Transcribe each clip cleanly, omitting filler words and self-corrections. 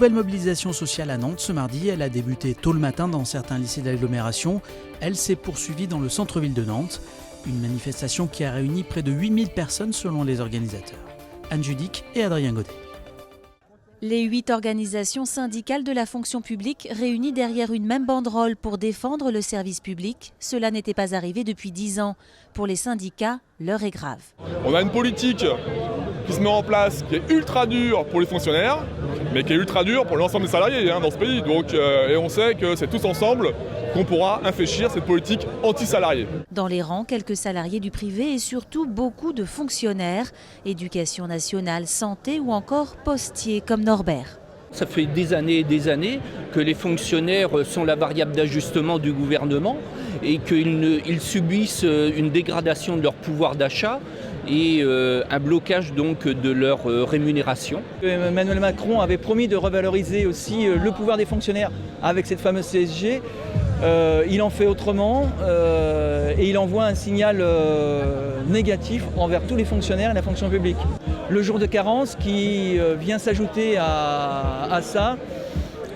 nouvelle mobilisation sociale à Nantes ce mardi. Elle a débuté tôt le matin dans certains lycées d'agglomération. Elle s'est poursuivie dans le centre-ville de Nantes. Une manifestation qui a réuni près de 8000 personnes selon les organisateurs. Anne Judic et Adrien Godet. Les 8 organisations syndicales de la fonction publique réunies derrière une même banderole pour défendre le service public, cela n'était pas arrivé depuis 10 ans. Pour les syndicats, l'heure est grave. On a une politique qui se met en place, qui est ultra dure pour les fonctionnaires, mais qui est ultra dure pour l'ensemble des salariés dans ce pays. Donc, et on sait que c'est tous ensemble qu'on pourra infléchir cette politique anti-salariée. Dans les rangs, quelques salariés du privé et surtout beaucoup de fonctionnaires, éducation nationale, santé ou encore postiers comme Norbert. Ça fait des années et des années que les fonctionnaires sont la variable d'ajustement du gouvernement et qu'ils subissent une dégradation de leur pouvoir d'achat et un blocage donc de leur rémunération. Emmanuel Macron avait promis de revaloriser aussi le pouvoir des fonctionnaires avec cette fameuse CSG. Il en fait autrement et il envoie un signal négatif envers tous les fonctionnaires et la fonction publique. Le jour de carence qui vient s'ajouter à ça,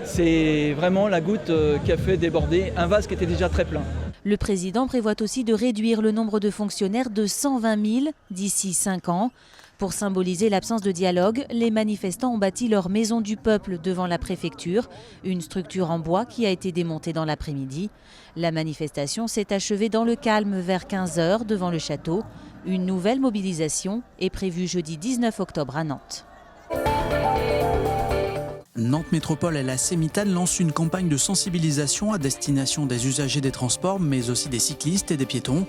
c'est vraiment la goutte qui a fait déborder un vase qui était déjà très plein. Le président prévoit aussi de réduire le nombre de fonctionnaires de 120 000 d'ici 5 ans. Pour symboliser l'absence de dialogue, les manifestants ont bâti leur maison du peuple devant la préfecture, une structure en bois qui a été démontée dans l'après-midi. La manifestation s'est achevée dans le calme vers 15h devant le château. Une nouvelle mobilisation est prévue jeudi 19 octobre à Nantes. Nantes Métropole et la Sémitane lancent une campagne de sensibilisation à destination des usagers des transports, mais aussi des cyclistes et des piétons.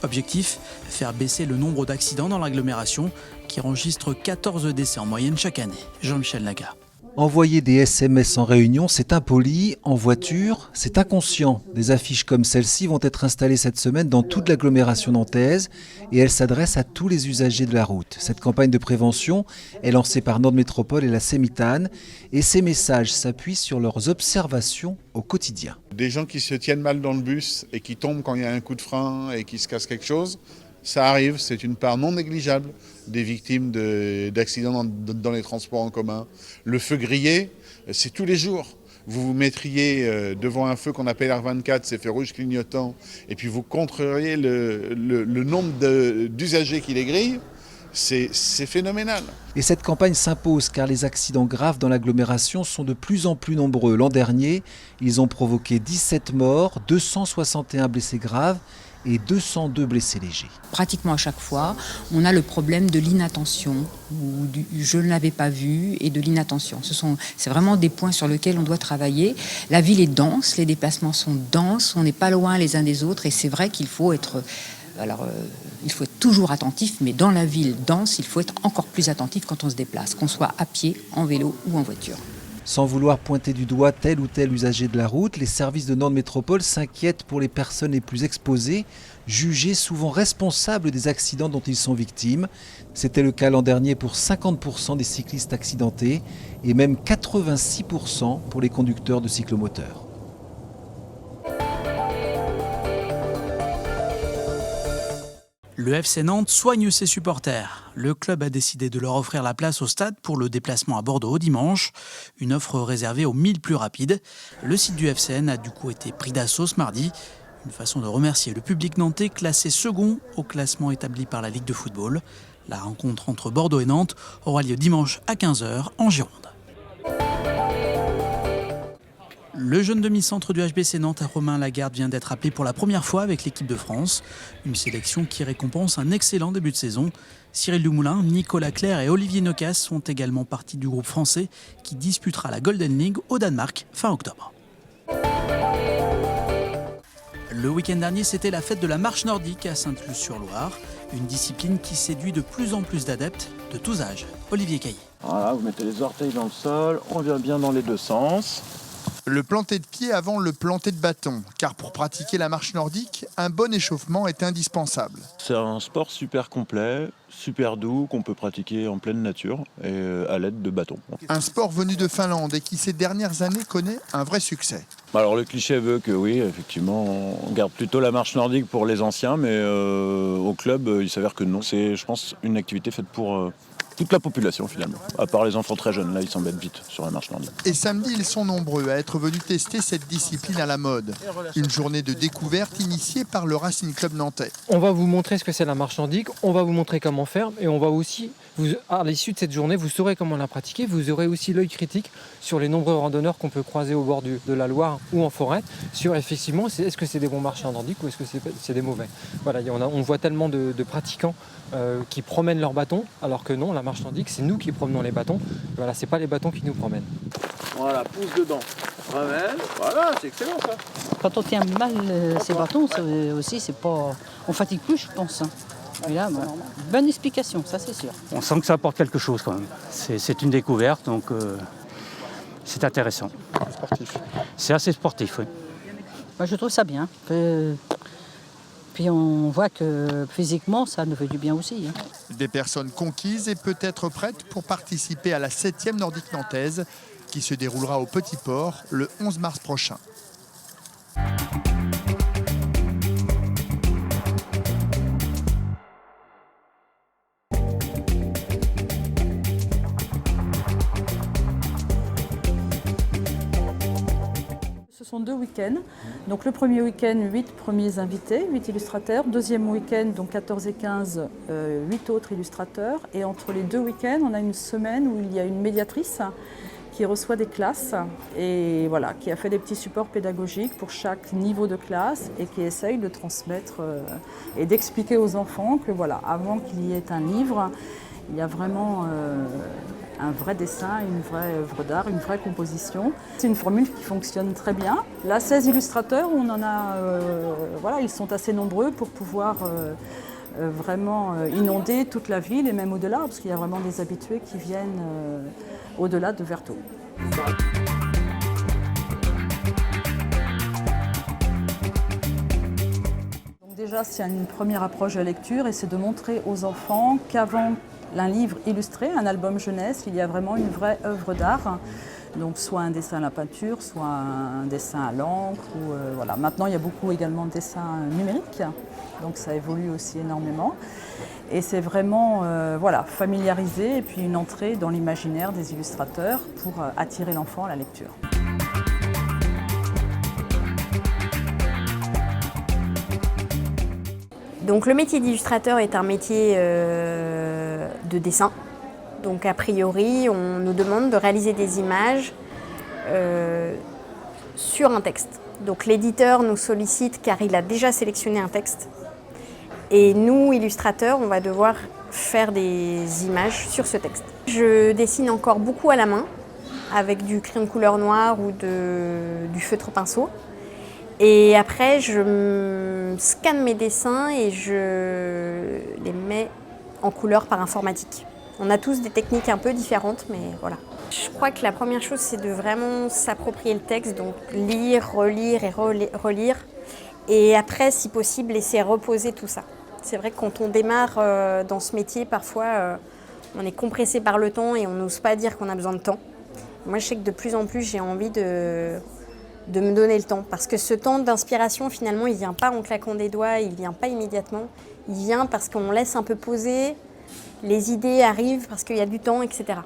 Objectif, faire baisser le nombre d'accidents dans l'agglomération, qui enregistre 14 décès en moyenne chaque année. Jean-Michel Laga. Envoyer des SMS en réunion, c'est impoli. En voiture, c'est inconscient. Des affiches comme celle-ci vont être installées cette semaine dans toute l'agglomération nantaise et elles s'adressent à tous les usagers de la route. Cette campagne de prévention est lancée par Nantes Métropole et la Sémitane et ces messages s'appuient sur leurs observations au quotidien. Des gens qui se tiennent mal dans le bus et qui tombent quand il y a un coup de frein et qui se cassent quelque chose, ça arrive, c'est une part non négligeable des victimes d'accidents dans les transports en commun. Le feu grillé, c'est tous les jours. Vous vous mettriez devant un feu qu'on appelle R24, ces feux rouges clignotants, et puis vous compteriez le nombre d'usagers qui les grillent. C'est phénoménal. Et cette campagne s'impose car les accidents graves dans l'agglomération sont de plus en plus nombreux. L'an dernier, ils ont provoqué 17 morts, 261 blessés graves et 202 blessés légers. Pratiquement à chaque fois, on a le problème de l'inattention, ou du je ne l'avais pas vu et de l'inattention. C'est vraiment des points sur lesquels on doit travailler. La ville est dense, les déplacements sont denses, on n'est pas loin les uns des autres et c'est vrai qu'il faut être... il faut être toujours attentif, mais dans la ville dense, il faut être encore plus attentif quand on se déplace, qu'on soit à pied, en vélo ou en voiture. Sans vouloir pointer du doigt tel ou tel usager de la route, les services de Nantes Métropole s'inquiètent pour les personnes les plus exposées, jugées souvent responsables des accidents dont ils sont victimes. C'était le cas l'an dernier pour 50% des cyclistes accidentés et même 86% pour les conducteurs de cyclomoteurs. Le FC Nantes soigne ses supporters. Le club a décidé de leur offrir la place au stade pour le déplacement à Bordeaux dimanche. Une offre réservée aux 1000 plus rapides. Le site du FCN a du coup été pris d'assaut ce mardi. Une façon de remercier le public nantais classé second au classement établi par la Ligue de football. La rencontre entre Bordeaux et Nantes aura lieu dimanche à 15h en Gironde. Le jeune demi-centre du HBC Nantes, Romain Lagarde, vient d'être appelé pour la première fois avec l'équipe de France. Une sélection qui récompense un excellent début de saison. Cyril Dumoulin, Nicolas Clerc et Olivier Nocas sont également partie du groupe français qui disputera la Golden League au Danemark fin octobre. Le week-end dernier, c'était la fête de la marche nordique à Sainte-Luce-sur-Loire. Une discipline qui séduit de plus en plus d'adeptes de tous âges. Olivier Cailly. Voilà, vous mettez les orteils dans le sol, on vient bien dans les deux sens. Le planté de pied avant le planté de bâton, car pour pratiquer la marche nordique, un bon échauffement est indispensable. C'est un sport super complet, super doux, qu'on peut pratiquer en pleine nature et à l'aide de bâtons. Un sport venu de Finlande et qui ces dernières années connaît un vrai succès. Alors le cliché veut que oui, effectivement, on garde plutôt la marche nordique pour les anciens, mais au club, il s'avère que non. C'est, je pense, une activité faite pour toute la population finalement, à part les enfants très jeunes, là ils s'embêtent vite sur la marche nordique. Et samedi, ils sont nombreux à être venus tester cette discipline à la mode. Une journée de découverte initiée par le Racing Club nantais. On va vous montrer ce que c'est la marche nordique, on va vous montrer comment faire et on va aussi, à l'issue de cette journée, vous saurez comment la pratiquer. Vous aurez aussi l'œil critique sur les nombreux randonneurs qu'on peut croiser au bord de la Loire ou en forêt, sur effectivement, est-ce que c'est des bons marcheurs nordiques ou est-ce que c'est des mauvais. Voilà, on voit tellement de pratiquants qui promènent leurs bâtons, alors que non, la marche nordique, c'est nous qui promenons les bâtons. Voilà, c'est pas les bâtons qui nous promènent. Voilà, pousse dedans, ramène, voilà, c'est excellent ça. Quand on tient mal ses bâtons, c'est pas, on fatigue plus, je pense. Et là, bonne explication, ça c'est sûr. On sent que ça apporte quelque chose quand même. C'est une découverte, donc c'est intéressant. Sportif. C'est assez sportif, oui. Moi, je trouve ça bien. Puis on voit que physiquement, ça nous fait du bien aussi. Des personnes conquises et peut-être prêtes pour participer à la 7e nordique nantaise qui se déroulera au Petit Port le 11 mars prochain. Ce sont 2 week-ends. Donc le premier week-end, 8 premiers invités, 8 illustrateurs. Deuxième week-end, donc 14 et 15, 8 autres illustrateurs. Et entre les 2 week-ends, on a une semaine où il y a une médiatrice qui reçoit des classes et voilà, qui a fait des petits supports pédagogiques pour chaque niveau de classe et qui essaye de transmettre et d'expliquer aux enfants que voilà, avant qu'il y ait un livre, il y a vraiment un vrai dessin, une vraie œuvre d'art, une vraie composition. C'est une formule qui fonctionne très bien. Là, 16 illustrateurs, on en a, voilà, ils sont assez nombreux pour pouvoir vraiment inonder toute la ville et même au-delà, parce qu'il y a vraiment des habitués qui viennent au-delà de Vertot. Donc déjà, c'est une première approche de la lecture et c'est de montrer aux enfants qu'avant un livre illustré, un album jeunesse, il y a vraiment une vraie œuvre d'art. Donc soit un dessin à la peinture, soit un dessin à l'encre. Voilà. Maintenant, il y a beaucoup également de dessins numériques, donc ça évolue aussi énormément. Et c'est vraiment voilà, familiariser et puis une entrée dans l'imaginaire des illustrateurs pour attirer l'enfant à la lecture. Donc le métier d'illustrateur est un métier de dessin. Donc a priori, on nous demande de réaliser des images sur un texte. Donc l'éditeur nous sollicite car il a déjà sélectionné un texte. Et nous, illustrateurs, on va devoir faire des images sur ce texte. Je dessine encore beaucoup à la main, avec du crayon de couleur noire ou du feutre pinceau. Et après, je scanne mes dessins et je les mets en couleur par informatique. On a tous des techniques un peu différentes, mais voilà. Je crois que la première chose, c'est de vraiment s'approprier le texte, donc lire, relire et relire. Et après, si possible, laisser reposer tout ça. C'est vrai que quand on démarre dans ce métier, parfois, on est compressé par le temps et on n'ose pas dire qu'on a besoin de temps. Moi, je sais que de plus en plus, j'ai envie de me donner le temps. Parce que ce temps d'inspiration, finalement, il ne vient pas en claquant des doigts, il ne vient pas immédiatement. Il vient parce qu'on laisse un peu poser, les idées arrivent parce qu'il y a du temps, etc.